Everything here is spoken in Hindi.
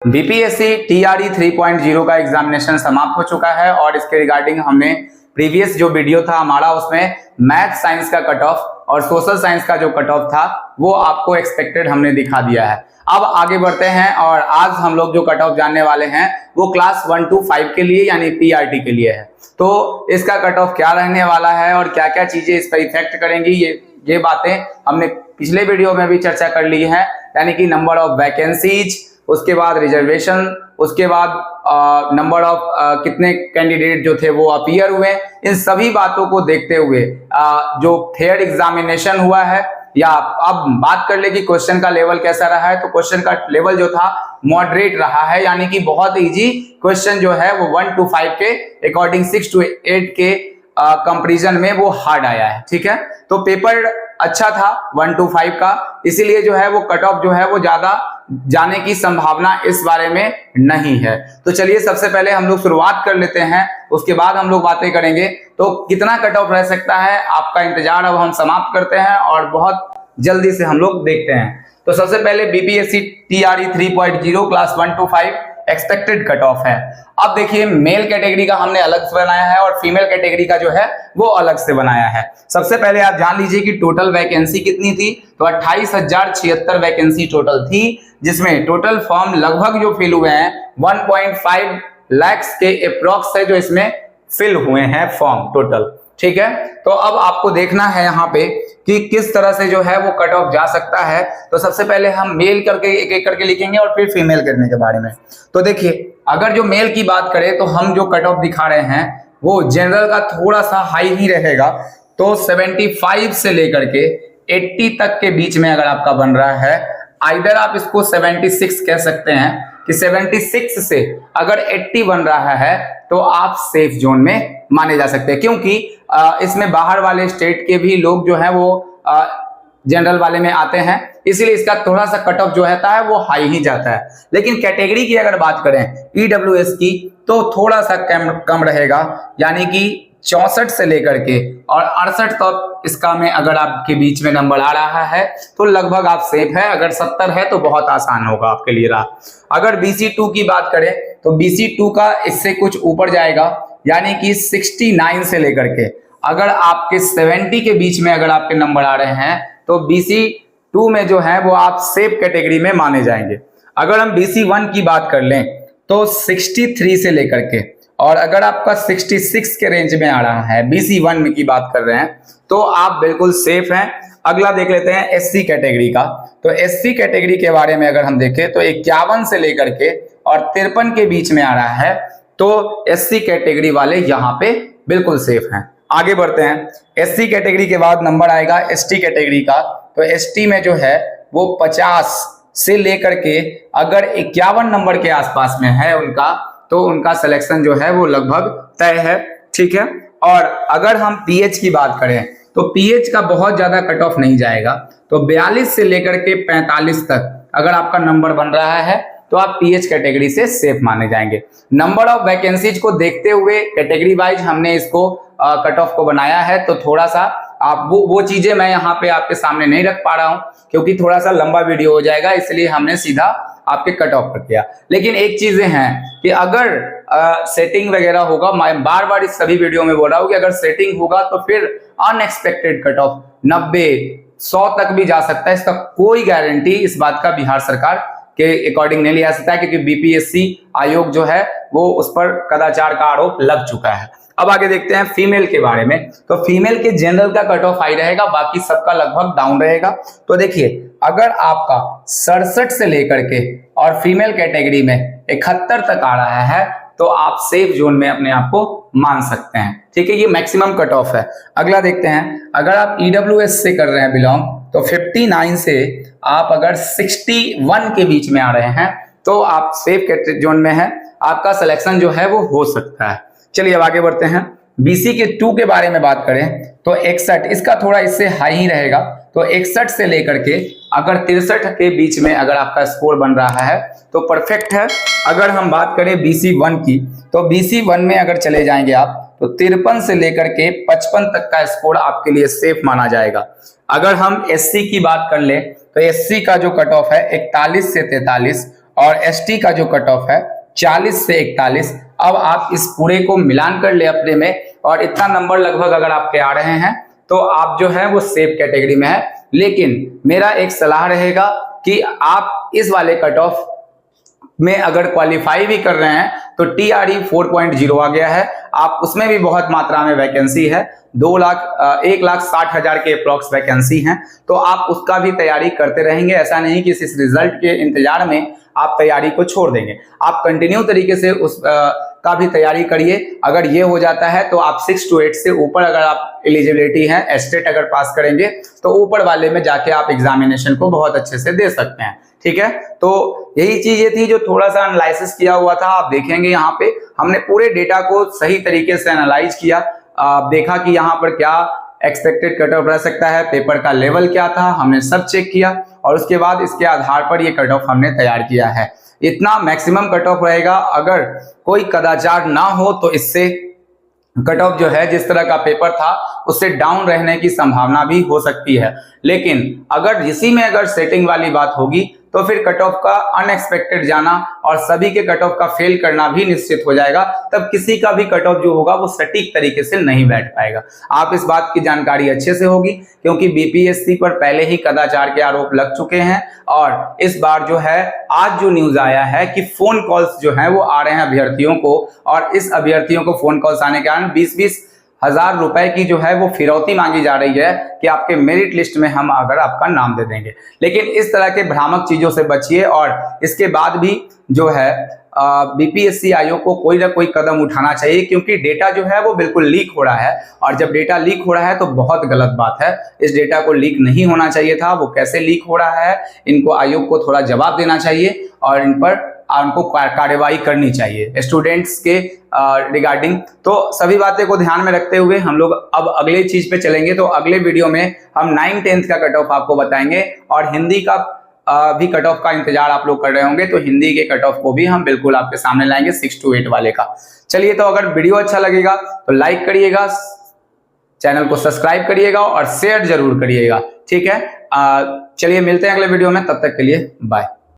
बीपीएससी टीआरई 3.0 का एग्जामिनेशन समाप्त हो चुका है और इसके रिगार्डिंग हमने प्रीवियस जो वीडियो था हमारा उसमें मैथ साइंस का कट ऑफ और सोशल साइंस का जो कट ऑफ था वो आपको एक्सपेक्टेड हमने दिखा दिया है। अब आगे बढ़ते हैं और आज हम लोग जो कट ऑफ जानने वाले हैं वो क्लास 1 to 5 के लिए यानी पीआरटी के लिए है। तो इसका कट ऑफ क्या रहने वाला है और क्या क्या चीजें इस पर इफेक्ट करेंगी ये बातें हमने पिछले वीडियो में भी चर्चा कर ली है, यानी कि नंबर ऑफ वैकेंसीज, उसके बाद रिजर्वेशन, उसके बाद नंबर ऑफ कितने कैंडिडेट जो थे वो अपीयर हुए। इन सभी बातों को देखते हुए जो फेयर एग्जामिनेशन हुआ है या अब बात कर ले कि क्वेश्चन का लेवल कैसा रहा है, तो क्वेश्चन का लेवल जो था मॉडरेट रहा है, यानी कि बहुत इजी क्वेश्चन जो है वो 1 to 5 के अकॉर्डिंग 6 to 8 के कंपैरिजन में वो हार्ड आया है। ठीक है, तो पेपर अच्छा था 1 to 5 का, इसीलिए जो है वो कट ऑफ जो है वो ज्यादा जाने की संभावना इस बारे में नहीं है। तो चलिए सबसे पहले हम लोग शुरुआत कर लेते हैं, उसके बाद हम लोग बातें करेंगे। तो कितना कट ऑफ रह सकता है आपका इंतजार अब हम समाप्त करते हैं और बहुत जल्दी से हम लोग देखते हैं। तो सबसे पहले BPSC TRE 3.0 class 1 to 5 expected cut off है। अब देखिए मेल कैटेगरी का हमने अलग से बनाया है और फीमेल कैटेगरी का जो है वो अलग से बनाया है। सबसे पहले आप जान लीजिए कि टोटल वैकेंसी कितनी थी, तो 28,076 वैकेंसी टोटल थी, जिसमें टोटल फॉर्म लगभग जो फिल हुए हैं 1.5 लाख के अप्रॉक्स है जो इसमें फिल हुए हैं फॉर्म टोटल। ठीक है, तो अब आपको देखना है यहाँ पे कि किस तरह से जो है वो कट ऑफ जा सकता है। तो सबसे पहले हम मेल करके एक एक करके लिखेंगे और फिर फीमेल करने के बारे में। तो देखिए अगर जो मेल की बात करें तो हम जो कट ऑफ दिखा रहे हैं वो जनरल का थोड़ा सा हाई ही रहेगा, तो 75 से लेकर के 80 तक के बीच में अगर आपका बन रहा है, आइदर आप इसको 76 कह सकते हैं कि 76 से अगर 80 बन रहा है तो आप सेफ जोन में माने जा सकते हैं, क्योंकि इसमें बाहर वाले स्टेट के भी लोग जो है वो जनरल वाले में आते हैं, इसीलिए इसका थोड़ा सा कट ऑफ जो रहता है वो हाई ही जाता है। लेकिन कैटेगरी की अगर बात करें ईडब्ल्यूएस की तो थोड़ा सा कम रहेगा, यानी कि 64 से लेकर के और 68 तक इसका में अगर आपके बीच में नंबर आ रहा है तो लगभग आप सेफ है। अगर 70 है तो बहुत आसान होगा आपके लिए रहा। अगर BC2 की बात करें तो BC2 का इससे कुछ ऊपर जाएगा, यानी कि 69 से लेकर के अगर आपके 70 के बीच में अगर आपके नंबर आ रहे हैं तो BC2 में जो है वो आप सेफ कैटेगरी में माने जाएंगे। अगर हम BC1 की बात कर लें तो 63 से लेकर के और अगर आपका 66 के रेंज में आ रहा है, BC1 में की बात कर रहे हैं, तो आप बिल्कुल सेफ हैं। अगला देख लेते हैं SC कैटेगरी का। तो SC कैटेगरी के बारे में अगर हम देखें तो 51 से लेकर के और 53 के बीच में आ रहा है, तो SC कैटेगरी वाले यहाँ पे बिल्कुल सेफ हैं। आगे बढ़ते हैं, SC कैटेगरी के बाद नंबर आएगा ST कैटेगरी का। तो ST में जो है वो 50 से लेकर के अगर 51 नंबर के आसपास में है उनका, तो उनका सिलेक्शन जो है वो लगभग तय है। ठीक है, और अगर हम पीएच की बात करें तो पीएच का बहुत ज्यादा कट ऑफ नहीं जाएगा, तो 42 से लेकर के 45 तक अगर आपका नंबर बन रहा है तो आप पीएच कैटेगरी से सेफ माने जाएंगे। नंबर ऑफ वैकेंसीज को देखते हुए कैटेगरी वाइज हमने इसको कट ऑफ को बनाया है, तो थोड़ा सा आप वो चीजें मैं यहाँ पे आपके सामने नहीं रख पा रहा हूँ क्योंकि थोड़ा सा लंबा वीडियो हो जाएगा, इसलिए हमने सीधा आपके कट ऑफ कर दिया। लेकिन एक चीजें हैं कि अगर सेटिंग वगैरह होगा, मैं बार बार इस सभी वीडियो में बोल रहा हूँ कि अगर सेटिंग होगा तो फिर अनएक्सपेक्टेड कट ऑफ 90-100 तक भी जा सकता है। इसका कोई गारंटी इस बात का बिहार सरकार के अकॉर्डिंग नहीं लिया सकता है, क्योंकि बीपीएससी आयोग जो है वो उस पर कदाचार का आरोप लग चुका है। अब आगे देखते हैं फीमेल के बारे में। तो फीमेल के जनरल का कट ऑफ हाई रहेगा, बाकी सबका लगभग डाउन रहेगा। तो देखिए अगर आपका 67 से लेकर के और फीमेल कैटेगरी में 71 तक आ रहा है तो आप सेफ जोन में अपने आप को मान सकते हैं। ठीक है, ये मैक्सिमम कट ऑफ है। अगला देखते हैं, अगर आप ईडब्ल्यूएस से कर रहे हैं बिलोंग तो 59 से आप अगर 61 के बीच में आ रहे हैं तो आप सेफ जोन में है, आपका सिलेक्शन जो है वो हो सकता है। चलिए अब आगे बढ़ते हैं। BC के 2 के बारे में बात करें तो 61, इसका थोड़ा इससे हाई ही रहेगा, तो 61 से लेकर के अगर 63 के बीच में अगर आपका स्कोर बन रहा है तो परफेक्ट है। अगर हम बात करें BC1 की तो BC1 में अगर चले जाएंगे आप तो 53 से लेकर के 55 तक का स्कोर आपके लिए सेफ माना जाएगा। अगर हम SC की बात कर ले तो SC का जो कट ऑफ है 41 से 43 और एसटी का जो कट ऑफ है 40 से 41। अब आप इस पूरे को मिलान कर ले अपने में, और इतना नंबर लगभग अगर आपके आ रहे हैं तो आप जो है वो सेफ कैटेगरी में है। लेकिन मेरा एक सलाह रहेगा कि आप इस वाले कट ऑफ में अगर क्वालिफाई भी कर रहे हैं तो TRE 4.0 आ गया है, आप उसमें भी बहुत मात्रा में वैकेंसी है, 1,60,000 के अप्रॉक्स वैकेंसी हैं, तो आप उसका भी तैयारी करते रहेंगे। ऐसा नहीं कि इस रिजल्ट के इंतजार में आप तैयारी को छोड़ देंगे, आप कंटिन्यू तरीके से उस का भी तैयारी करिए। अगर ये हो जाता है तो आप 6 to 8 से ऊपर अगर आप एलिजिबिलिटी है, एस्टेट अगर पास करेंगे तो ऊपर वाले में जाके आप एग्जामिनेशन को बहुत अच्छे से दे सकते हैं। ठीक है, तो यही चीज ये थी जो थोड़ा सा एनालिसिस किया हुआ था। आप देखेंगे यहाँ पे हमने पूरे डेटा को सही तरीके से एनालाइज किया, देखा कि यहाँ पर क्या एक्सपेक्टेड कट ऑफ रह सकता है, पेपर का लेवल क्या था, हमने सब चेक किया और उसके बाद इसके आधार पर ये कट ऑफ हमने तैयार किया है। इतना मैक्सिमम कट ऑफ रहेगा, अगर कोई कदाचार ना हो तो इससे कट ऑफ जो है जिस तरह का पेपर था उससे डाउन रहने की संभावना भी हो सकती है। लेकिन अगर इसी में अगर सेटिंग वाली बात होगी तो फिर कट ऑफ का अनएक्सपेक्टेड जाना और सभी के कट ऑफ का फेल करना भी निश्चित हो जाएगा, तब किसी का भी कट ऑफ जो होगा वो सटीक तरीके से नहीं बैठ पाएगा। आप इस बात की जानकारी अच्छे से होगी क्योंकि बीपीएससी पर पहले ही कदाचार के आरोप लग चुके हैं, और इस बार जो है आज जो न्यूज आया है कि फोन कॉल्स जो है वो आ रहे हैं अभ्यर्थियों को, और इस अभ्यर्थियों को फोन कॉल्स आने के कारण 20-20 हजार रुपए की जो है वो फिरौती मांगी जा रही है कि आपके मेरिट लिस्ट में हम अगर आपका नाम दे देंगे। लेकिन इस तरह के भ्रामक चीजों से बचिए, और इसके बाद भी जो है बीपीएससी आयोग को कोई ना कोई कदम उठाना चाहिए, क्योंकि डेटा जो है वो बिल्कुल लीक हो रहा है, और जब डेटा लीक हो रहा है तो बहुत गलत बात है। इस डेटा को लीक नहीं होना चाहिए था, वो कैसे लीक हो रहा है इनको आयोग को थोड़ा जवाब देना चाहिए और इन पर उनको कार्रवाई करनी चाहिए स्टूडेंट्स के रिगार्डिंग। तो सभी बातें को ध्यान में रखते हुए हम लोग अब अगले चीज पे चलेंगे। तो अगले वीडियो में हम 9th-10th का कट ऑफ आपको बताएंगे, और हिंदी का भी कट ऑफ का इंतजार आप लोग कर रहे होंगे, तो हिंदी के कट ऑफ को भी हम बिल्कुल आपके सामने लाएंगे 6 to 8 वाले का। चलिए, तो अगर वीडियो अच्छा लगेगा तो लाइक करिएगा, चैनल को सब्सक्राइब करिएगा और शेयर जरूर करिएगा। ठीक है, चलिए मिलते हैं अगले वीडियो में, तब तक के लिए बाय।